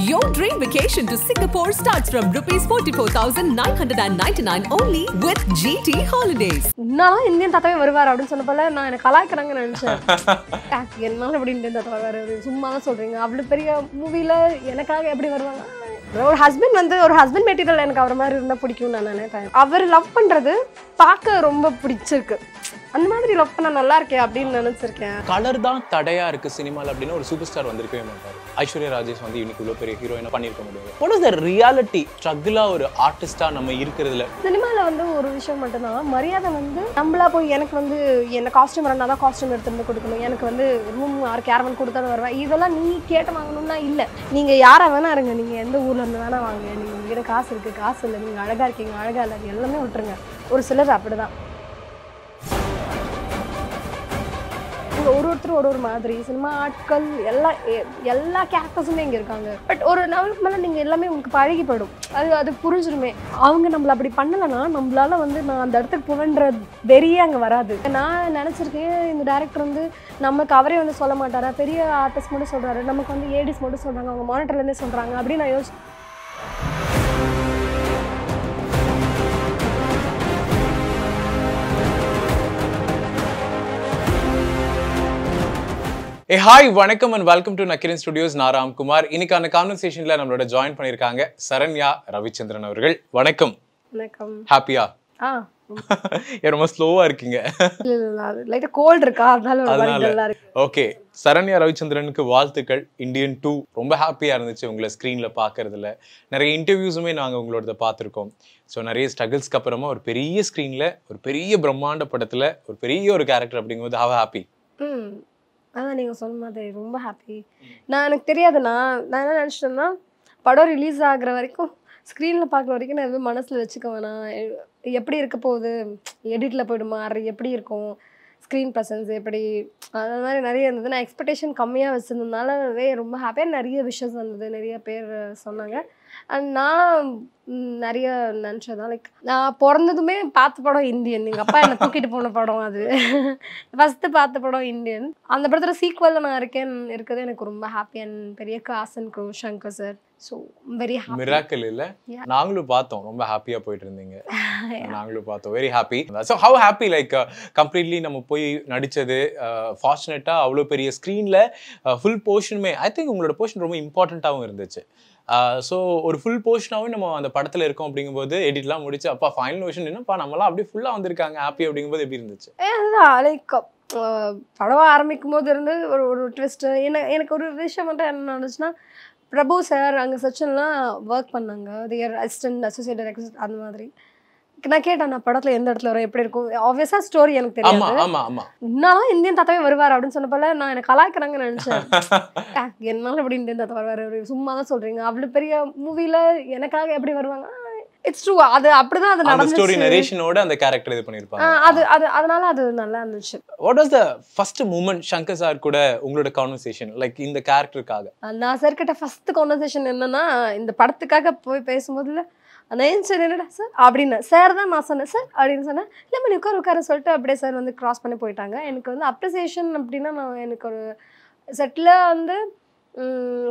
Your dream vacation to Singapore starts from rupees 44,999 only with GT Holidays. நான் Indian தாத்தாவே வருவார் அப்படின்னு சொன்ன போல நான் எனக்கு கலாய்க்கிறாங்கன்னு நினைச்சேன். என்னால எப்படி இந்தியன் தாத்தா வருவாரு, சும்மா தான் சொல்றீங்க. அவ்வளவு பெரிய மூவில எனக்காக எப்படி வருவாங்க? ஒரு ஹஸ்பண்ட் வந்து ஒரு ஹஸ்பண்ட் மெட்டீரியல் எனக்கு அவர் மாதிரி இருந்தால் பிடிக்கும்னு நான் நினைப்பேன். அவர் லவ் பண்ணுறது பார்க்க ரொம்ப பிடிச்சிருக்கு. அந்த மாதிரி லவ் பண்ண நல்லா இருக்கே அப்படின்னு நினைச்சிருக்கேன். கலர் தான் தடையா இருக்கு சினிமாவில் அப்படின்னு ஒரு சூப்பர் ஸ்டார் வந்திருக்கவே மாட்டார். ஐஸ்வர்யா ராஜேஷ் வந்து இன்னைக்கு இவ்வளோ பெரிய ஹீரோயினா பண்ணியிருக்க முடியாது. வாட் இஸ் த ரியாலிட்டி ஸ்ட்ரகிளா ஒரு ஆர்டிஸ்டா நம்ம இருக்கிறதுல? சினிமாவில் வந்து ஒரு விஷயம் மட்டும்தான், மரியாதை வந்து நம்மளா போய் எனக்கு வந்து என்ன காஸ்டியூம் வரனா தான் காஸ்டியூம் எடுத்து வந்து கொடுக்கணும், எனக்கு வந்து ரூம் கேரவன் கொடுத்தாலும் வருவேன், இதெல்லாம் நீ கேட்டு வாங்கணும்னா இல்லை. நீங்கள் யாரை வேணா இருங்க, நீங்கள் எந்த ஊரில் இருந்து வேணா வாங்க, நீங்கள் உங்ககிட்ட காசு இருக்குது காசு இல்லை, நீங்கள் அழகாக இருக்கீங்க அழகாக இல்லை, எல்லாமே விட்டுருங்க. ஒரு சிலர் அப்படி தான். ஒருத்தர் ஒரு மாதிரி சினிமா ஆட்கள் எல்லா கேரக்டர்ஸுமே இங்கே இருக்காங்க. பட் ஒரு லெவலுக்கு மேலே நீங்கள் எல்லாமே உங்களுக்கு பழகிப்படும், அது புரிஞ்சிருமே. அவங்க நம்மளை அப்படி பண்ணலைன்னா நம்மளால வந்து நான் அந்த இடத்துக்கு போவேன்ற வெறியே அங்கே வராது. நான் நினச்சிருக்கேன் இந்த டேரக்டர் வந்து நமக்கு அவரே வந்து சொல்ல மாட்டாரா, பெரிய ஆர்டிஸ்ட் மட்டும் சொல்கிறாரு, நமக்கு வந்து ஏடிஸ் மட்டும் சொல்கிறாங்க, அவங்க மானிட்டர்லேருந்தே சொல்கிறாங்க அப்படின்னு நான் யோசிச்சேன். ஹாய் வணக்கம் and welcome to Nakkheeran studios. நான் ராம்குமார். இன்னைக்கான கான்வர்சேஷன்ல நம்மளோட ஜாயின் பண்ணியிருக்காங்க சரண்யா ரவிச்சந்திரன் அவர்கள். வணக்கம். வணக்கம். ஹாப்பியா? ரொம்ப ஸ்லோவா இருக்கீங்க. கோல்ட் இருக்கா அதனால. ஓகே, சரண்யா ரவிச்சந்திரனுக்கு வாழ்த்துக்கள். இந்தியன் 2 ரொம்ப ஹாப்பியா இருந்துச்சு உங்களை ஸ்க்ரீன்ல பாக்குறதுல. நிறைய இன்டர்வியூஸுமே நாங்கள் உங்களோட பார்த்துருக்கோம். ஸோ நிறைய ஸ்ட்ரகிள்ஸ்க்கு அப்புறமா ஒரு பெரிய ஸ்க்ரீன்ல ஒரு பெரிய பிரம்மாண்ட படத்துல ஒரு பெரிய ஒரு கேரக்டர் அப்படிங்கும்போது ஹவ் ஹாப்பி? அதான் நீங்கள் சொன்ன மாதிரி ரொம்ப ஹாப்பி. எனக்கு தெரியாது, நான் என்ன நினச்சிட்டேன்னா படம் ரிலீஸ் ஆகிற வரைக்கும் ஸ்க்ரீனில் பார்க்குற வரைக்கும் நான் எதுவும் மனசில் வச்சுக்க வேணாம். எப்படி இருக்க போகுது, எடிட்டில் போய்டுமா, எப்படி இருக்கும் ஸ்க்ரீன் ப்ரெசன்ஸ் எப்படி, அது மாதிரி நிறைய இருந்தது. நான் எக்ஸ்பெக்டேஷன் கம்மியாக வச்சுருந்ததுனாலவே ரொம்ப ஹாப்பியாக நிறைய விஷஸ் வந்தது, நிறைய பேர் சொன்னாங்க. அண்ட் நான் நிறைய நினச்சதான், லைக் நான் பிறந்ததுமே பார்த்த படம் இந்தியன். எங்கள் அப்பா என்னை தூக்கிட்டு போன படம் அது. ஃபஸ்ட்டு பார்த்த படம் இந்தியன். அந்த படத்தில் சீக்வலில் நான் இருக்கிறது எனக்கு ரொம்ப ஹாப்பி. அண்ட் பெரிய காசன் crew Shankar sir. So very happy. Miracle இல்லை, நாங்களும் பார்த்தோம், ரொம்ப ஹாப்பியாக போயிட்டு இருந்தீங்க. நாங்களும் பார்த்தோம், very happy. So how happy, like completely நம்ம போய் நடித்தது ஃபார்ச்சுனேட்டாக அவ்வளோ பெரிய ஸ்க்ரீனில் ஃபுல் போர்ஷனுமே ஐ திங்க் உங்களோட போர்ஷன் ரொம்ப இம்பார்ட்டண்ட்டாகவும் இருந்துச்சு. ஸோ ஒரு ஃபுல் போர்ஷனாகவே நம்ம அந்த படத்தில் இருக்கோம் அப்படிங்கும்போது எடிட்லாம் முடிச்சு அப்பா ஃபைனல் வெர்ஷன் என்னப்பா நம்மளாம் அப்படியே ஃபுல்லாக வந்திருக்காங்க ஹாப்பி அப்படிங்கும்போது எப்படி இருந்துச்சு? அதுதான், லைக் படம் ஆரம்பிக்கும் போது இருந்து ஒரு ட்விஸ்ட்டு. எனக்கு ஒரு விஷயம் மட்டும் என்ன நடந்துச்சுன்னா, பிரபு சார் அங்கே செக்ஷன்லாம் ஒர்க் பண்ணாங்க, தியர் அசிஸ்டன்ட் அசோசியேட் டைரக்டர் அந்த மாதிரி. நான் கேட்டேன் நான் படத்தில் எந்த இடத்துல வரும் எப்படி இருக்கும், ஆப்வியஸா ஸ்டோரி எனக்கு தெரியாது. நான் இந்தியன் தாத்தாவே வருவார் அப்படின்னு சொன்ன போல நான் எனக்கு கலாய்க்கிறாங்கன்னு நினைச்சேன். என்னால எப்படி இந்தியன் தாத்தா வருவாரு, சும்மா தான் சொல்றீங்க. அவ்வளவு பெரிய மூவில எனக்காக எப்படி வருவாங்க? இட்ஸ் ட்ரூ, அது அப்படிதான் அது நடந்துச்சு. ஸ்டோரி நரேஷனோட அந்த கேரக்டர் இது பண்ணிருப்பாங்க. அதனால அது நல்லா இருந்துச்சு. What was the first moment Shankar sir கூட உங்களோட கான்வர்சேஷன், லைக் இந்த கேரக்டருக்கு? நான் சார் கிட்ட ஃபர்ஸ்ட் கான்வர்சேஷன் என்னன்னா, இந்த படத்துக்காக போய் பேசும்போதுல சார் என்னடா சார் அப்படின்னு, சார் தான் நான் சொன்னேன் சார் அப்படின்னு சொன்னேன். இல்லை நீ உட்கார சொல்லிட்டு அப்படியே சார் வந்து கிராஸ் பண்ணி போயிட்டாங்க. எனக்கு வந்து அப்ரிசியேஷன் அப்படின்னா, நான் எனக்கு ஒரு செட்டில் வந்து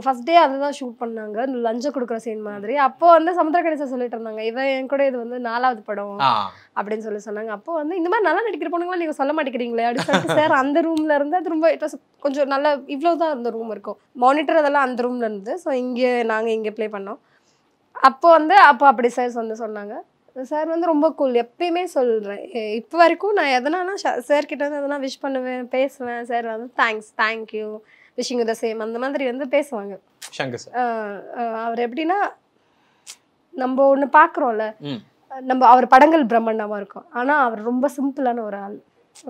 ஃபர்ஸ்ட் டே அதுதான் ஷூட் பண்ணாங்க, லஞ்சம் கொடுக்குற சீன் மாதிரி. அப்போ வந்து சமுத்திரக்கணி சார் சொல்லிட்டு இருந்தாங்க, இவன் என் கூட இது வந்து 4வது படம் அப்படின்னு சொன்னாங்க. அப்போ வந்து இந்த மாதிரி நல்லா நடிக்கிற பொண்ணுங்களாம் நீங்கள் சொல்ல மாட்டேங்கிறீங்களே அப்படின்னு சொல்லிட்டு சார் அந்த ரூமில் இருந்து, அது ரொம்ப இட் வாஸ் கொஞ்சம் நல்லா இவ்வளோ தான் இருந்த ரூம் இருக்கும், மானிட்டர் அதெல்லாம் அந்த ரூமில் இருந்து. ஸோ நாங்கள் இங்கே ப்ளே பண்ணோம். அப்போ அப்படி சார் வந்து சொன்னாங்க. சார் வந்து ரொம்ப கூல், எப்பயுமே சொல்கிறேன் இப்போ வரைக்கும் நான் எதனா சார் கிட்ட வந்து எதனா விஷ் பண்ணுவேன் பேசுவேன். சார் வந்து thank you wishing you the same அந்த மாதிரி வந்து பேசுவாங்க. அவர் எப்படின்னா, நம்ம ஒன்று பார்க்குறோம்ல, நம்ம அவர் படங்கள் பிரம்மாண்டமாக இருக்கும், ஆனால் அவர் ரொம்ப சிம்பிளான ஒரு ஆள்,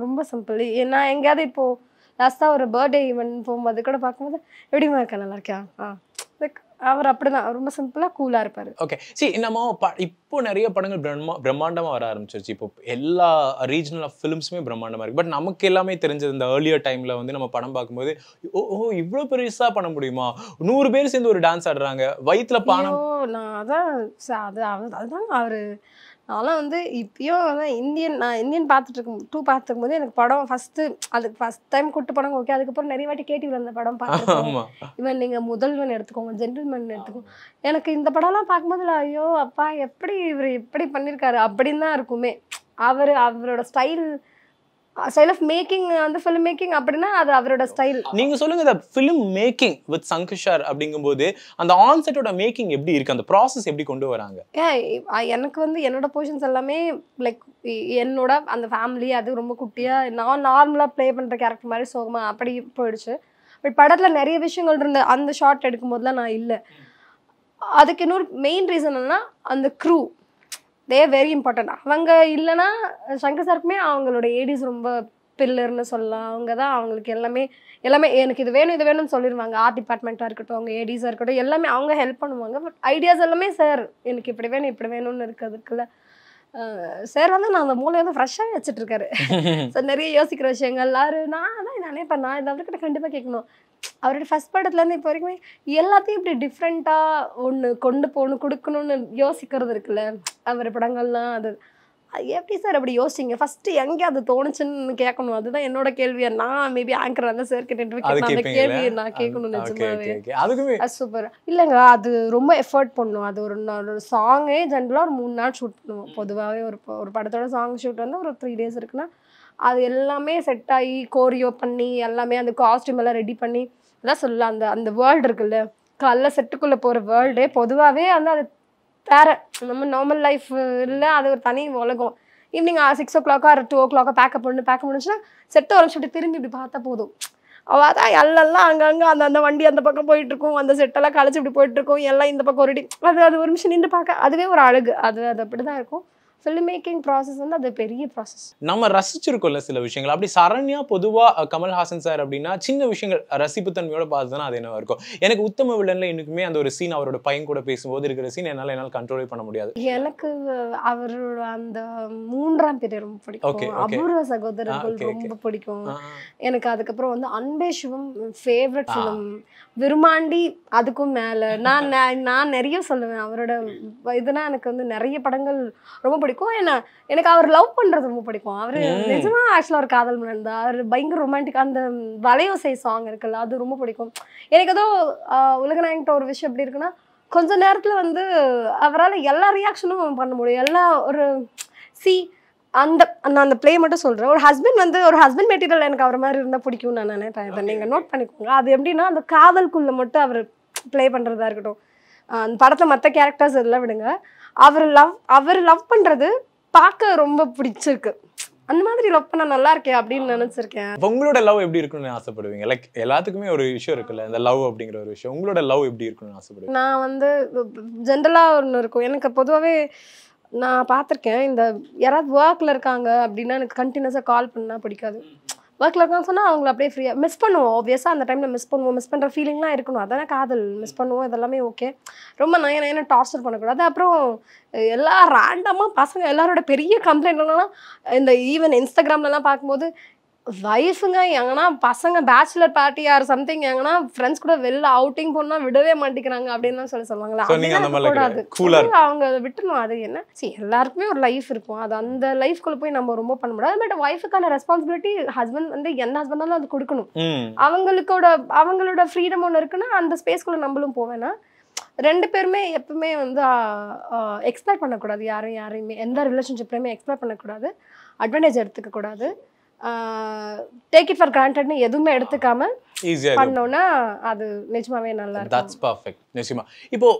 ரொம்ப சிம்பிள். ஏன்னா எங்கேயாவது இப்போது லாஸ்ட்டாக ஒரு பர்த்டே ஈவெண்ட் போகும்போது கூட பார்க்கும்போது எப்படிமா இருக்கா, நல்லா இருக்கா, அவர் அப்படிதான் ரொம்ப சிம்பிளா கூலா இருப்பாரு. ஓகே, சரி நம்ம இப்போ நிறைய படங்கள் பிரம்மாண்டமா வர ஆரம்பிச்சிருச்சு. இப்போ எல்லா ரீஜனல் ஆஃப் ஃபிலிம்ஸுமே பிரம்மாண்டமா இருக்கு. பட் நமக்கு எல்லாமே தெரிஞ்சது இந்த ஏர்லியர் டைம்ல வந்து நம்ம படம் பார்க்கும்போது இவ்வளோ பெருசா பண்ண முடியுமா, 100 பேர் சேர்ந்து ஒரு டான்ஸ் ஆடுறாங்க, வயிற்றுல பானம். நான் அதான் அதுதான் அவரு அதெல்லாம் வந்து இப்பயும் நான் இந்தியன் பார்த்துட்டு இருக்கும் 2 பார்த்துருக்கும் போது எனக்கு படம் அதுக்கு ஃபர்ஸ்ட் டைம் கூட்டு படம் ஓகே. அதுக்கப்புறம் நிறைய வாட்டி கேட்டிவில் அந்த படம் பார்த்துருக்கோம். இவன் நீங்கள் முதல்வன் எடுத்துக்கோங்க, ஜென்டில்மேன் எடுத்துக்கோங்க. எனக்கு இந்த படம்லாம் பார்க்கும்போது ஐயோ அப்பா எப்படி இவர் எப்படி பண்ணியிருக்காரு அப்படின்னு தான் இருக்குமே. அவரோட ஸ்டைல் ஆஃப் மேக்கிங் வந்து ஃபிலிம் மேக்கிங் அப்படின்னா அது அவரோட ஸ்டைல். நீங்க சொல்லுங்க, இந்த ஃபிலிம் மேக்கிங் வித் சங்கர் அப்படிங்கும்போது அந்த ஆன்செட்டோட மேக்கிங் எப்படி இருக்கு, அந்த ப்ராசஸ் எப்படி கொண்டு வராங்க? எனக்கு வந்து என்னோட போர்ஷன்ஸ் எல்லாமே லைக் என்னோட அந்த ஃபேமிலி அது ரொம்ப குட்டியா நான் நார்மலாக ப்ளே பண்ணுற கேரக்டர் மாதிரி சோகமா அப்படி போயிடுச்சு. பட் படத்தில் நிறைய விஷயங்கள் இருந்த அந்த ஷார்ட் எடுக்கும் போதுலாம் நான் இல்லை. அதுக்கு இன்னொரு மெயின் ரீசன் என்னன்னா அந்த க்ரூ தே வெரி இம்பார்ட்டன்ட். அவங்க இல்லைன்னா சங்கர் சாருக்குமே அவங்களோட ஏடிஸ் ரொம்ப பில்லர்னு சொல்லலாம். அவங்க தான் அவங்களுக்கு எல்லாமே எனக்கு இது வேணும்னு சொல்லிடுவாங்க. ஆர்ட் டிபார்ட்மெண்ட்டாக இருக்கட்டும், அவங்க ஏடிஸாக இருக்கட்டும், எல்லாமே அவங்க ஹெல்ப் பண்ணுவாங்க. பட் ஐடியாஸ் எல்லாமே சார் எனக்கு இப்படி வேணும்னு இருக்கிறதுக்குள்ள சார் வந்து நான் அந்த மூளை வந்து ஃப்ரெஷ்ஷாகவே வச்சுட்டு இருக்காரு. சார் நிறைய யோசிக்கிற விஷயங்கள் நானே பண்ணேன். இது அவர்கிட்ட கண்டிப்பாக கேட்கணும். அவரோட ஃபர்ஸ்ட் படத்துலேருந்து இப்போ வரைக்குமே எல்லாத்தையும் இப்படி டிஃப்ரெண்ட்டாக ஒன்று கொண்டு போகணும் கொடுக்கணும்னு யோசிக்கிறது இருக்குல்ல அவர் படங்கள்லாம். அது எப்படி சார் அப்படி யோசிச்சிங்க ஃபர்ஸ்ட்டு எங்கே அது தோணுச்சுன்னு கேட்கணும். அதுதான் என்னோட கேள்வியை. நான் மேபி ஆங்கர் வந்து சார் கிட்ட அந்த கேள்வியை நான் கேட்கணும் நிஜமாவே. அது சூப்பர் இல்லைங்க. அது ரொம்ப எஃபர்ட் பண்ணும். அது ஒரு சாங்கே ஜென்ரலாக ஒரு 3 நாள் ஷூட் பண்ணுவோம். பொதுவாகவே ஒரு படத்தோட சாங் ஷூட் வந்து ஒரு 3 days இருக்குன்னா அது எல்லாமே செட் ஆகி கோரியோ பண்ணி எல்லாமே அந்த காஸ்டியூம் எல்லாம் ரெடி பண்ணி அதான் சொல்லலாம். அந்த வேர்ல்டு இருக்குல்ல காலைல செட்டுக்குள்ளே போகிற வேர்ல்டே பொதுவாகவே வந்து அது வேற நம்ம நார்மல் லைஃப் இல்லை. அது ஒரு தனி உலகம். Evening 6 o'clock or 2 o'clock backup முடிஞ்சுன்னா செட்டை உடச்சிட்டு திரும்பி இப்படி பார்த்தா போதும். அதான் எல்லாம் அங்கங்கே அந்த வண்டி அந்த பக்கம் போயிட்டுருக்கும், அந்த செட்டெல்லாம் கழிச்சு இப்படி போயிட்டுருக்கும், எல்லாம் இந்த பக்கம் ஒரு அது ஒரு நிமிஷம் நின்று பார்க்க அதுவே ஒரு அழகு. அது அப்படி தான் இருக்கும். ஃபிலிம் மேக்கிங் ப்ராசஸ் வந்து அது பெரிய ப்ராசஸ். நம்ம ரசிச்சிருக்கோம்ல சில விஷயங்கள். அப்படி சரண்யா பொதுவா கமல்ஹாசன் சார் அப்படின்னா சின்ன விஷயங்கள் ரசிப்புத்தன்மையோட பார்த்துதான் அது என்னவா இருக்கும். எனக்கு உத்தம வில்லன்ல இன்னுமே அந்த ஒரு சீன் அவரோட பையன் கூட பேசும்போது இருக்கிற சீன் என்னால் கண்ட்ரோலே பண்ண முடியாது. எனக்கு அவரோட அந்த 3ஆம் பீரியட் ரொம்ப பிடிக்கும். அபூர்வ சகோதரர்கள் ரொம்ப பிடிக்கும் எனக்கு. அதுக்கப்புறம் வந்து அன்பே சிவம் ஃபேவரட் ஃபிலிம். விருமாண்டி அதுக்கும் மேல நான் நிறைய சொல்லுவேன். அவரோட இதுனா எனக்கு வந்து நிறைய படங்கள் ரொம்ப பிடிக்கும். எனக்கு அவர் லவ் பண்றது ரொம்ப பிடிக்கும். அவரு நிஜமா ஆக்சுவலா ஒரு காதல் மன்னன் தான். அவர் பயங்கர ரொமான்டிக். அந்த வளையோசை சாங் இருக்குல்ல அது ரொம்ப பிடிக்கும் எனக்கு. ஏதோ உலகநாயகிட்ட ஒரு விஷயம் எப்படி இருக்குன்னா கொஞ்ச நேரத்துல வந்து அவரால் எல்லா ரியாக்ஷனும் பண்ண முடியும். எல்லாம் ஒரு நான் அந்த பிளே மட்டும் சொல்றேன். ஒரு ஹஸ்பண்ட் மெட்டீரியல் எனக்கு அவர் மாதிரி இருந்தா பிடிக்கும் நான் நினைப்பேன். இதை நீங்க நோட் பண்ணிக்கோங்க. அது எப்படின்னா அந்த காதலுக்குள்ள மட்டும் அவர் பிளே பண்றதா இருக்கட்டும். அந்த படத்துல மற்ற கேரக்டர்ஸ் எல்லாம் விடுங்க. அவர் லவ் பண்றது பார்க்க ரொம்ப பிடிச்சிருக்கு. அந்த மாதிரி லவ் பண்ண நல்லா இருக்கே அப்படின்னு நினைச்சிருக்கேன். உங்களோட லவ் எப்படி இருக்குன்னு ஆசைப்படுவீங்க? லைக் எல்லாத்துக்குமே ஒரு விஷயம் இருக்குல்ல, இந்த லவ் அப்படிங்கிற ஒரு விஷயம். உங்களோட லவ் எப்படி இருக்குன்னு ஆசைப்படுவீங்க? நான் வந்து ஜென்ரலா ஒன்று இருக்கும். எனக்கு பொதுவாகவே நான் பார்த்துருக்கேன். இந்த யாராவது ஒர்க்கில் இருக்காங்க அப்படின்னா எனக்கு கண்டினியூஸாக கால் பண்ணால் பிடிக்காது. ஒர்க்கில் இருக்கான்னு சொன்னால் அவங்கள அப்படியே ஃப்ரீயாக மிஸ் பண்ணுவோம். ஆப்வியஸாக அந்த டைமில் மிஸ் பண்ணுற ஃபீலிங்லாம் இருக்கணும். அதானே காதல். மிஸ் பண்ணுவோம், இதெல்லாமே ஓகே. ரொம்ப நயன டார்ச்சர் பண்ணக்கூடாது. அப்புறம் எல்லாம் ரேண்டமாக பசங்க எல்லாரோட பெரிய கம்ப்ளைண்ட் என்னன்னா இந்த ஈவன் இன்ஸ்டாகிராம்லலாம் பார்க்கும்போது வைஃபுங்க எங்கன்னா பசங்க பேச்சுலர் பார்ட்டி ஆர் சம்திங் எங்கன்னா ஃப்ரெண்ட்ஸ் கூட வெளில அவுட்டிங் போனா விடவே மாட்டேங்கிறாங்க அப்படின்னு சொல்லுவாங்களா. அவங்க விட்டுணும். அது என்ன எல்லாருக்குமே ஒரு லைஃப் இருக்கும். அது அந்த லைஃப்குள்ள போய் நம்ம ரொம்ப பண்ண முடியாது. பட் ஒய்ஃபுக்கான ரெஸ்பான்சிபிலிட்டி ஹஸ்பண்ட் வந்து என்ன ஹஸ்பண்டாலும் அது கொடுக்கணும். அவங்களோட ஃப்ரீடம் ஒன்று இருக்குன்னா அந்த ஸ்பேஸ்குள்ள நம்மளும் போவேன்னா 2 பேருமே எப்பவுமே வந்து எக்ஸ்பெக்ட் பண்ணக்கூடாது. யாரையுமே எந்த ரிலேஷன்ஷிப்லையுமே எக்ஸ்பெக்ட் பண்ணக்கூடாது. அட்வான்டேஜ் எடுத்துக்க கூடாது. டேக் இட் ஃபார் கிராண்டட்னு எதுவுமே எடுத்துக்காம பண்ணோம்னா அது நிஜமாவே நல்லா இருக்கும். That's perfect. நிச்சயமா. இப்போ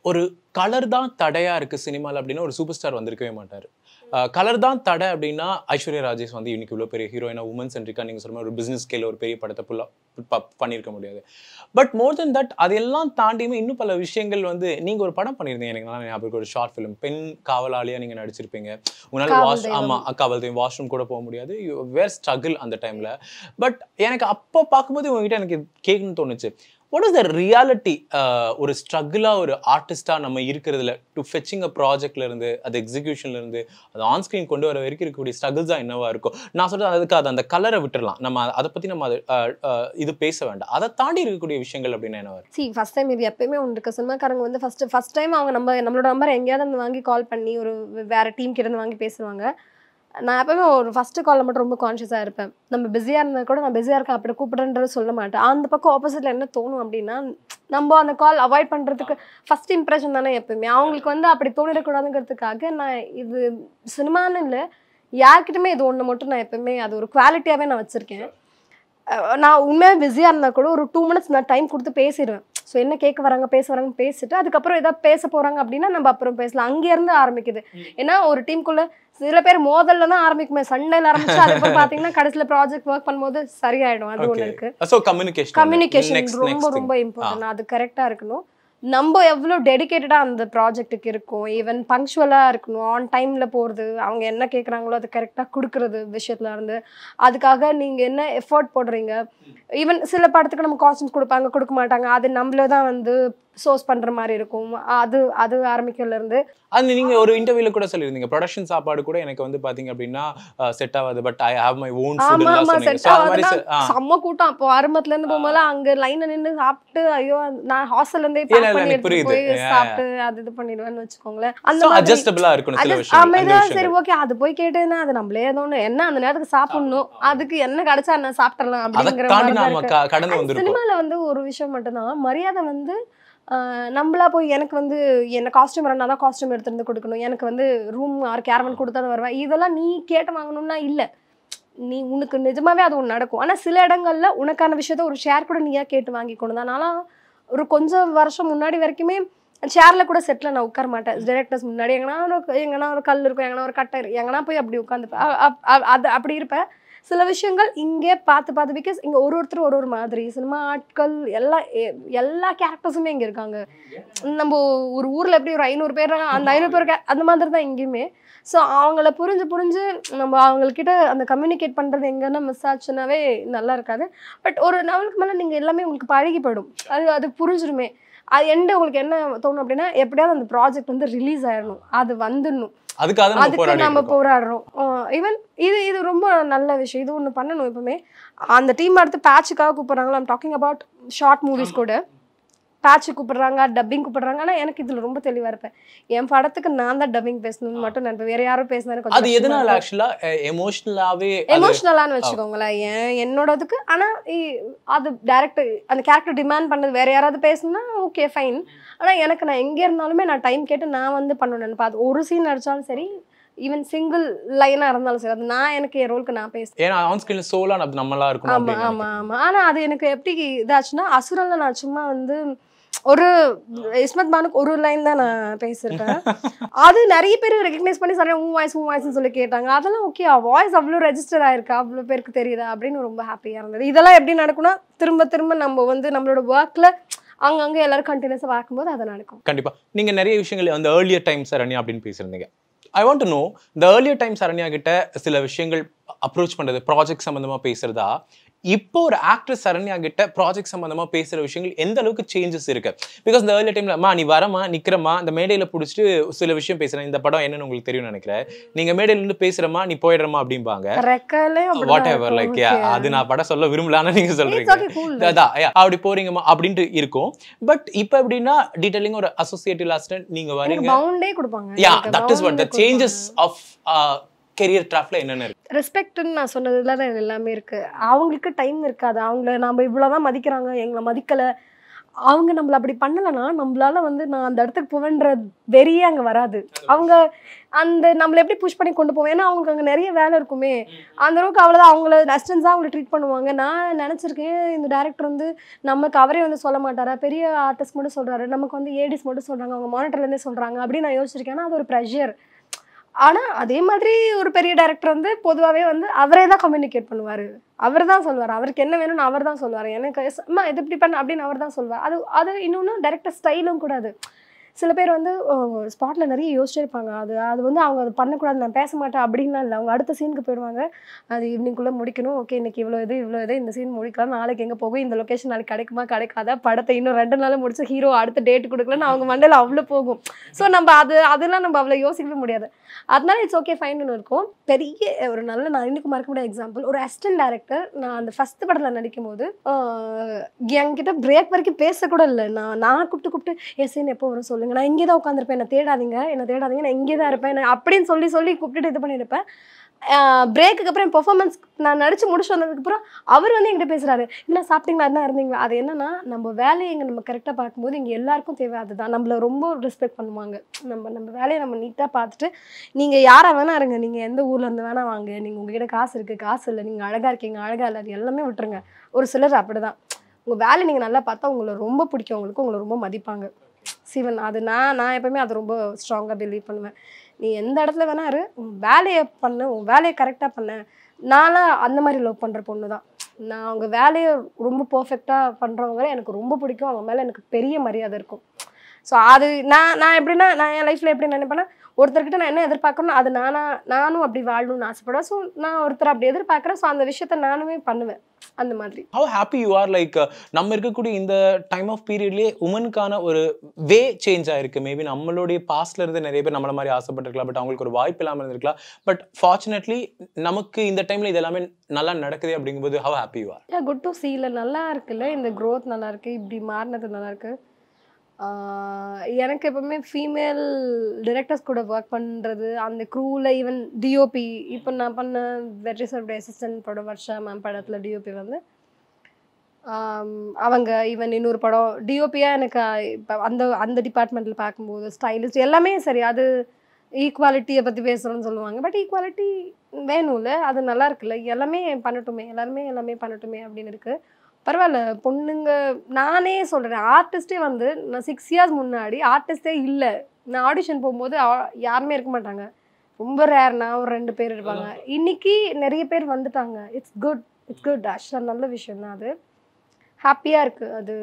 ஒரு கலர் தான் தடையா இருக்கு சினிமால அப்படின்னா ஒரு சூப்பர் ஸ்டார் வந்திருக்கவே மாட்டாரு. கலர் தான் தடை அப்படின்னா ஐஸ்வர்யா ராஜேஷ் வந்து இன்னைக்கு இவ்வளோ பெரிய ஹீரோயினா உமன் சென்ட்ரிக்கா நீங்கள் சொல்ற மாதிரி ஒரு பிசினஸ் ஸ்கேல ஒரு பெரிய படத்தை பண்ணியிருக்க முடியாது. பட் மோர் தென் தட் அதெல்லாம் தாண்டியுமே இன்னும் பல விஷயங்கள் வந்து நீங்க ஒரு படம் பண்ணியிருந்தீங்க. எனக்கு ஞாபகம் ஒரு ஷார்ட் ஃபிலிம் பெண் காவலாளியா நீங்க நடிச்சிருப்பீங்க. உங்களால காவல் தெய்வம் வாஷ்ரூம் கூட போக முடியாது. வேர் ஸ்ட்ரகிள் அந்த டைம்ல. பட் எனக்கு அப்போ பார்க்கும்போது உங்ககிட்ட எனக்கு கேட்கணும்னு தோணுச்சு. வாட் இஸ் த ரியாலிட்டி ஒரு ஸ்ட்ரகிளா ஒரு ஆர்டிஸ்டா நம்ம இருக்கிறதுல டு ஃபெச்சிங் அ ப்ராஜெக்ட்ல இருந்து அது எக்ஸிகியூஷன்ல இருந்து அது ஆன் ஸ்கிரீன் கொண்டு வர வரைக்கும் இருக்கக்கூடிய ஸ்ட்ரகிள்ஸ் தான் என்னவா இருக்கும்? நான் சொல்றது அதுக்கு அது அந்த கலரை விட்டுறலாம், நம்ம அதை பத்தி நம்ம இது பேச வேண்டாம். அதை தாண்டி இருக்கக்கூடிய விஷயங்கள் அப்படின்னு என்னவா இருக்கு? ஃபர்ஸ்ட் டைம் இது எப்பயுமே ஒன்று இருக்கு. சினிமாக்காரங்க வந்து ஃபர்ஸ்ட் டைம் அவங்க நம்மளோட நம்பர் எங்கேயாவது வந்து வாங்கி கால் பண்ணி ஒரு வேற டீம் கிட்ட இருந்து வாங்கி பேசுவாங்க. நான் எப்பவுமே ஒரு ஃபர்ஸ்ட் காலில் மட்டும் ரொம்ப கான்ஷியஸாக இருப்பேன். நம்ம பிஸியாக இருந்தால் கூட நான் பிஸியாக இருக்கேன் அப்படி கூப்பிடுன்றது சொல்ல மாட்டேன். அந்த பக்கம் ஆப்போசிட்டில் என்ன தோணும் அப்படின்னா, நம்ம அந்த கால் அவாய்ட் பண்ணுறதுக்கு ஃபர்ஸ்ட் இம்ப்ரெஷன் தானே எப்பவுமே. அவங்களுக்கு வந்து அப்படி தோணிடக்கூடாதுங்கிறதுக்காக நான் இது சினிமான்னு இல்லை, யார்கிட்டயுமே இது ஒன்று மட்டும் நான் எப்பவுமே அது ஒரு குவாலிட்டியாகவே நான் வச்சுருக்கேன். நான் உண்மையாக பிஸியாக இருந்தால் கூட ஒரு 2 minutes நான் டைம் கொடுத்து பேசிடுவேன். ஸோ என்ன கேட்க வராங்க பேச வராங்கன்னு பேசிட்டு அதுக்கப்புறம் ஏதாவது பேச போகிறாங்க அப்படின்னா நம்ம அப்புறம் பேசலாம். அங்கேருந்து ஆரம்பிக்குது. ஏன்னா ஒரு டீமுக்குள்ளே சில பேர் மோதல்ல தான் ஆரம்பிக்குமே, சண்டையில் ஆரம்பிச்சு அதுக்கப்புறம் பார்த்தீங்கன்னா கடைசியில் ப்ராஜெக்ட் ஒர்க் பண்ணும்போது சரியாயிடும். அது ஒன்று இருக்கு. கம்யூனிகேஷன் ரொம்ப ரொம்ப இம்பார்ட்டன்ட். அது கரெக்டாக இருக்கணும். நம்ம எவ்வளோ டெடிக்கேட்டடாக அந்த ப்ராஜெக்ட்டுக்கு இருக்கும், ஈவன் பங்க்சுவலாக இருக்கணும், ஆன் டைமில் போகிறது, அவங்க என்ன கேட்குறாங்களோ அது கரெக்டாக கொடுக்குறது விஷயத்துல இருந்து, அதுக்காக நீங்கள் என்ன எஃபர்ட் போடுறீங்க. ஈவன் சில படத்துக்கு நம்ம காஸ்டியூம்ஸ் கொடுப்பாங்க, கொடுக்க மாட்டாங்க, அது நம்மள தான் வந்து சோர்ஸ் பண்ணுற மாதிரி இருக்கும். அது ஆரம்பிக்கிறதுலேருந்து அது நீங்க ஒரு இன்டர்வியூல கூட சொல்லியிருந்தீங்க, ப்ரொடக்ஷன் சாப்பாடு கூட எனக்கு வந்து பாத்தீங்க அப்படின்னா செட் ஆகாது, but I have my own food எல்லாம் சொன்னீங்க. செம்ம கூட்டம். அப்போ ஆரம்பத்துல இருந்து போகும்போது அங்க லைன்ல நின்று சாப்பிட்டு, ஐயோ நான் ஹாஸ்டல்ல இருந்தே போய் சாப்பிட்டு அது இது பண்ணிடுவேன்னு வச்சுக்கோங்களேன். அந்த மாதிரி அட்ஜஸ்டபிளா இருக்கணும் சில விஷயம். சரி ஓகே, அது போய் கேட்டேன்னா அது நம்மளே ஏதோ என்ன அந்த நேரத்துக்கு சாப்பிடணும், அதுக்கு என்ன கிடைச்சா என்ன சாப்பிடலாம் அப்படிங்கிற மாதிரி. சினிமால வந்து ஒரு விஷயம் மட்டும்தான் மரியாதை. வந்து நம்மளா போய் எனக்கு வந்து என்ன காஸ்டியூம் வரனா தான் காஸ்டியூம் எடுத்துருந்து கொடுக்கணும், எனக்கு வந்து ரூம் ஆர் கேரவன் கொடுத்தா தான் வருவேன், இதெல்லாம் நீ கேட்டு வாங்கணும்னா இல்லை. நீ உனக்கு நிஜமாவே அது ஒன்று நடக்கும். ஆனால் சில இடங்கள்ல உனக்கான விஷயத்த ஒரு ஷேர் கூட நீயா கேட்டு வாங்கிக்கணும் தான். நான்லாம் ஒரு கொஞ்சம் வருஷம் முன்னாடி வரைக்குமே சேர்ல கூட செட்டில் நான் உட்கார மாட்டேன். டைரக்டர்ஸ் முன்னாடி எங்கன்னா ஒரு கல் இருக்கும், எங்கன்னா ஒரு கட்டை எங்கன்னா போய் அப்படி உட்காந்துப்பேன். அது அப்படி இருப்பேன். சில விஷயங்கள் இங்கே பார்த்து பிகாஸ் இங்கே ஒருத்தர் ஒரு மாதிரி சினிமா ஆட்கள் எல்லா கேரக்டர்ஸுமே இங்கே இருக்காங்க. நம்ம ஒரு ஊரில் எப்படி ஒரு 500 பேர், அந்த 500 பேர் அந்த மாதிரி தான் இங்கேயுமே. ஸோ அவங்கள புரிஞ்சு நம்ம அவங்கக்கிட்ட அந்த கம்யூனிகேட் பண்ணுறது எங்கன்னா மிஸ் ஆச்சுன்னாவே நல்லா இருக்காது. பட் ஒரு லெவலுக்கு மேலே நீங்கள் எல்லாமே உங்களுக்கு பழகிப்படும். அது புரிஞ்சிருமே. அது எண்டு உங்களுக்கு என்ன தோணும் அப்படின்னா, எப்படியாவது அந்த ப்ராஜெக்ட் வந்து ரிலீஸ் ஆயிடணும், அது வந்துடணும், அதுக்கு நம்ம போராடுறோம். ஈவன் இது ரொம்ப நல்ல விஷயம். இது ஒன்று பண்ணணும். எப்பவுமே அந்த டீம் அடுத்து பேட்சுக்காக கூப்பிட்றாங்களா, I'm talking about short movies கூட பேட்சு கூப்பிடுறாங்க, டப்பிங் கூப்பிடுறாங்க. ஆனால் எனக்கு இதில் ரொம்ப தெளிவாக இருப்பேன். என் படத்துக்கு நான் தான் டப்பிங் பேசணும்னு மட்டும் நினைப்பேன். வேற யாரும் பேசினாலும் அது எதனால ஆக்சுவலாக எமோஷனலான்னு வச்சுக்கோங்களேன் என்னோடதுக்கு. ஆனால் அது டேரக்டர் அந்த கேரக்டர் டிமாண்ட் பண்ணது வேற யாராவது பேசணும்னா ஓகே ஃபைன். ஆனால் எனக்கு நான் எங்கே இருந்தாலுமே நான் டைம் கேட்டு நான் வந்து பண்ணணும்னு நினைப்பேன். அது ஒரு சீன் அடித்தாலும் சரி, ஈவன் சிங்கிள் லைனாக இருந்தாலும் சரி, அது நான் எனக்கு என் ரோலுக்கு நான் பேசுவேன். ஏன்னா ஆன் ஸ்கிரீன் சோலா நம்மளா இருக்கும். ஆமாம். ஆனால் அது எனக்கு எப்படி இதாச்சுன்னா, அசுரல்ல நான் சும்மா வந்து ஒரு இஸ்மத் பானுக்கு ஒரு லைன் தான் நான் பேசியிருக்கேன். அது நிறைய பேர் ரெகக்னைஸ் பண்ணி சார் உன் வாய்ஸ்ன்னு சொல்லி கேட்டாங்க. அதெல்லாம் ஓகே, வாய்ஸ் அவ்வளோ ரெஜிஸ்டர் ஆயிருக்கா, அவ்வளோ பேருக்கு தெரியுதா அப்படின்னு ரொம்ப ஹாப்பியாக இருந்தது. இதெல்லாம் எப்படி நடக்கும்னா, திரும்ப நம்ம வந்து நம்மளோட ஒர்க்கில் அங்கங்கே எல்லாரும் கண்டினியூஸாக பார்க்கும்போது அதை நடக்கும். கண்டிப்பாக. நீங்கள் நிறைய விஷயங்கள் அந்த ஏர்லியர் டைம் சரண்யா அப்படின்னு பேசியிருந்தீங்க. ஐ வாண்ட் டு நோ, இந்த ஏர்லியர் டைம் சரண்யா கிட்ட சில விஷயங்கள் அப்ரோச் பண்ணுறது, ப்ராஜெக்ட் சம்மந்தமாக பேசுகிறதா, இப்போ ஒரு ஆக்ட்ரஸ் சரண்யா கிட்ட ப்ராஜெக்ட் சம்பந்தமா பேசுற விஷயங்கள் எந்த அளவுக்கு சேஞ்சஸ் இருக்கு? பிகாஸ் இந்த ஏர்லி டைம்ல நீ வரமா நிக்கிறமா இந்த மேடையில புடிச்சிட்டு சில விஷயம் பேசுறேன், இந்த படம் என்னன்னு உங்களுக்கு தெரியும்னு நினைக்கிறேன், நீங்க மேடையில இருந்து பேசுறமா நீ போயிடுறமா அப்படிம்பாங்க. வாட் எவர் லைக் அது நான் படம் சொல்ல விரும்பலான்னு நீங்க சொல்றீங்க, அதான் அப்படி போறீங்கம்மா அப்படின்ட்டு இருக்கும். பட் இப்போ எப்படின்னா டீடைலிங் ஒரு அசோசியேட்டிவ் அசிஸ்டன்ட் நீங்க வரீங்க, பவுண்டே கொடுப்பாங்க. Yeah that is what the changes of career டிராஃப்ட்ல என்னென்ன இருக்கு? ரெஸ்பெக்ட்னு நான் சொன்னதுல தான் எல்லாமே இருக்கு. அவங்களுக்கு டைம் இருக்காது. அவங்கள நம்ம இவ்வளோதான் மதிக்கிறாங்க, எங்களை மதிக்கலை, அவங்க நம்மள அப்படி பண்ணலைன்னா நம்மளால வந்து நான் அந்த இடத்துக்கு போவேன்ற வெறியே அங்கே வராது. அவங்க அந்த நம்மளை எப்படி புஷ் பண்ணி கொண்டு போவேன், ஏன்னா அவங்களுக்கு அங்கே நிறைய வேலை இருக்குமே. அந்த அளவுக்கு அவ்வளோதான் அவங்கள அசிஸ்டன்ஸாக அவங்களை ட்ரீட் பண்ணுவாங்க. நான் நினச்சிருக்கேன் இந்த டேரக்டர் வந்து நமக்கு அவரே வந்து சொல்ல மாட்டாரா, பெரிய ஆர்டிஸ்ட் மட்டும் சொல்கிறாரு, நமக்கு வந்து ஏடிஸ் மட்டும் சொல்கிறாங்க, அவங்க மானிட்டர்லேருந்தே சொல்கிறாங்க அப்படின்னு நான் யோசிச்சிருக்கேன். ஆனால் அது ஒரு ப்ரெஷர். ஆனால் அதே மாதிரி ஒரு பெரிய டைரக்டர் வந்து பொதுவாகவே வந்து அவரே தான் கம்யூனிகேட் பண்ணுவார், அவர் தான் சொல்லுவார், அவருக்கு என்ன வேணும்னு அவர் தான் சொல்லுவார், எனக்கு அம்மா இது இப்படி பண்ண அப்படின்னு அவர் தான் சொல்லுவார். அது இன்னொன்று டைரக்டர் ஸ்டைலும் கூட. அது சில பேர் வந்து ஸ்பாட்டில் நிறைய யோசிச்சே இருப்பாங்க. அது அது வந்து அவங்க அது பண்ணக்கூடாது, நான் பேச மாட்டேன் அப்படின்லாம் இல்லை. அவங்க அடுத்த சீனுக்கு போயிடுவாங்க. அது ஈவினிங்குள்ளே முடிக்கணும், ஓகே இன்னைக்கு இவ்வளோ இது இந்த சீன் முடிக்கலாம், நாளைக்கு எங்கே போகும், இந்த லொக்கேஷன் நாளைக்கு கிடைக்குமா கிடைக்காதா, படத்தை இன்னும் 2 நாள் முடிச்சு ஹீரோ அடுத்த டேட் கொடுக்கலன்னு அவங்க மண்டையில் அவ்வளோ போகும். ஸோ நம்ம அதெல்லாம் நம்ம அவ்வளோ யோசிக்கவே முடியாது. அதனால இட்ஸ் ஓகே ஃபைன்னு இருக்கும். பெரிய ஒரு நல்ல நான் இன்னைக்கு மறக்க முடியாத எக்ஸாம்பிள், ஒரு அசிஸ்டன்ட் டைரக்டர் நான் அந்த ஃபர்ஸ்ட் படத்தில் நடிக்கும் போது என்கிட்ட பிரேக் வரைக்கும் பேசக்கூட இல்லை. நான் கூப்பிட்டு என் சீன் எப்போ வரும் சொல்லுங்க, நான் இங்கே தான் உட்காந்துருப்பேன், என்ன தேடாதீங்க நான் இங்கே தான் இருப்பேன் அப்படின்னு சொல்லி கூப்பிட்டுட்டு இது பண்ணியிருப்பேன். பிரேக்குக்கு அப்புறம் பெர்ஃபார்மன்ஸ் நான் நடிச்சு முடிச்சு வந்ததுக்கப்புறம் அவர் வந்து என்கிட்ட பேசுறாரு, இல்லை சாப்பிட்டீங்களா, என்ன இருந்தீங்களா. அது என்னன்னா நம்ம வேலையை இங்கே நம்ம கரெக்டாக பார்க்கும்போது இங்கே எல்லாருக்கும் தேவை அதுதான். நம்மள ரொம்ப ரெஸ்பெக்ட் பண்ணுவாங்க. நம்ம வேலையை நம்ம நீட்டாக பார்த்துட்டு நீங்கள் யாரை வேணா இருங்க, நீங்கள் எந்த ஊர்ல இருந்து வேணா வாங்க, நீங்கள் உங்ககிட்ட காசு இருக்குது காசு இல்லை, நீங்கள் அழகாக இருக்கீங்க அழகாக இல்லை, அது எல்லாமே விட்டுருங்க. ஒரு சிலர் அப்படிதான், உங்கள் வேலையை நீங்கள் நல்லா பார்த்தா உங்களை ரொம்ப பிடிக்கும், உங்களை ரொம்ப மதிப்பாங்க. சிவன் அது நான் எப்பவுமே அதை ரொம்ப ஸ்ட்ராங்காக பிலீவ் பண்ணுவேன். நீ எந்த இடத்துல வேணா இரு, உன் வேலையை பண்ணு, உன் வேலையை கரெக்டாக பண்ண. நான்லாம் அந்த மாதிரி லவ் பண்ணுற பொண்ணு தான். நான் அவங்க வேலையை ரொம்ப பர்ஃபெக்டாக பண்ணுறவங்க எனக்கு ரொம்ப பிடிக்கும், அவங்க மேலே எனக்கு பெரிய மரியாதை இருக்கும். ஸோ அது நான் எப்படின்னா நான் என் லைஃப்பில் எப்படி நினைப்பேன்னா, ஒருத்தர்கிட்ட நான் என்ன எதிர்பார்க்கணும் அது நானும் அப்படி வாழணும்னு ஆசைப்படுவேன். ஸோ நான் ஒருத்தர் அப்படி எதிர்பார்க்குறேன். ஸோ அந்த விஷயத்த நானுமே பண்ணுவேன் அந்த மாதிரி. How happy you are like நம்ம இருக்கக்கூடிய இந்த டைம் ஆஃப் பீரியட்லயே உமனுக்கான ஒரு வே சேஞ்ச் ஆயிருக்கு. மேபி நம்மளுடைய பாஸ்ட்ல இருந்து நிறைய பேர் நம்மள மாதிரி ஆசைப்பட்டிருக்கலாம், பட் அவங்களுக்கு ஒரு வாய்ப்பு இல்லாமல் இருந்திருக்கலாம். பட் ஃபார்ச்சுனேட்லி நமக்கு இந்த டைம்ல இது எல்லாமே நல்லா நடக்குது அப்படிங்கும்போது how happy you are. Yeah, good to see. இல்லை நல்லா இருக்குல்ல, இந்த growth நல்லா இருக்கு, இப்படி மாறினது நல்லா இருக்கு. எனக்கு எப்பவுமே ஃபீமேல் டிரெக்டர்ஸ் கூட ஒர்க் பண்ணுறது, அந்த க்ரூவில் ஈவன் டிஓபி இப்போ நான் பண்ண வெற்றி சார்புடைய அசிஸ்டன்ட் படம் வர்ஷா மேம் படத்தில் டிஓபி வந்து அவங்க ஈவன் இன்னொரு படம் டிஓபியாக எனக்கு இப்போ அந்த டிபார்ட்மெண்ட்டில் பார்க்கும்போது ஸ்டைலிஸ்ட் எல்லாமே சரி. அது ஈக்குவாலிட்டியை பற்றி பேசுகிறோன்னு சொல்லுவாங்க, பட் ஈக்குவாலிட்டி வேணும்ல, அது நல்லா இருக்குல்ல, எல்லாமே எல்லாமே பண்ணட்டுமே அப்படின்னு இருக்குது. பரவாயில்ல பொண்ணுங்க. நானே சொல்கிறேன், ஆர்டிஸ்டே வந்து நான் 6 years முன்னாடி ஆர்டிஸ்டே இல்லை. நான் ஆடிஷன் போகும்போது யாருமே இருக்க மாட்டாங்க, ரொம்ப ரேர்னா ஒரு 2 பேர் இருப்பாங்க. இன்னைக்கு நிறைய பேர் வந்துட்டாங்க. இட்ஸ் குட் ஆக்சுவலாக நல்ல விஷயம் தான். அது ஹாப்பியாக இருக்குது. அது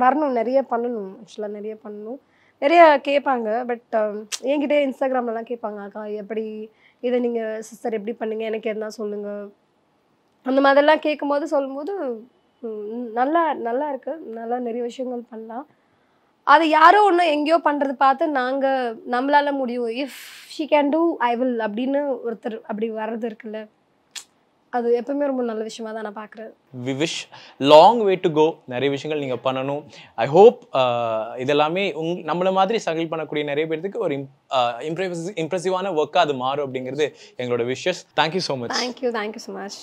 வரணும், நிறைய பண்ணணும். ஆக்சுவலாக நிறைய பண்ணணும். நிறைய கேட்பாங்க, பட் என்கிட்ட இன்ஸ்டாகிராம்லலாம் கேட்பாங்க, அக்கா எப்படி இதை நீங்கள் சிஸ்டர் எப்படி பண்ணீங்க, எனக்கு எதுனா சொல்லுங்கள், அந்த மாதிரிலாம் கேட்கும்போது சொல்லும்போது நல்லா இருக்கு. நல்லா நிறைய விஷயங்கள் பண்ணலாம். அது யாரோ ஒன்று எங்கேயோ பண்ணுறது பார்த்து நம்மளால முடியும், if she can do I will அப்படின்னு ஒருத்தர் அப்படி வர்றது இருக்குல்ல, அது எப்பவுமே ரொம்ப நல்ல விஷயமா தான் நான் பார்க்குறேன். We wish long way to go. நிறைய விஷயங்கள் நீங்கள் பண்ணணும். ஐ ஹோப் இதெல்லாமே நம்மள மாதிரி ஸ்ட்ரகிள் பண்ணக்கூடிய நிறைய பேருக்கு ஒரு இம்ப்ரெசிவான ஒர்க்காக அது மாறும் அப்படிங்கிறது எங்களோட wishes. Thank you so much. Thank you so much.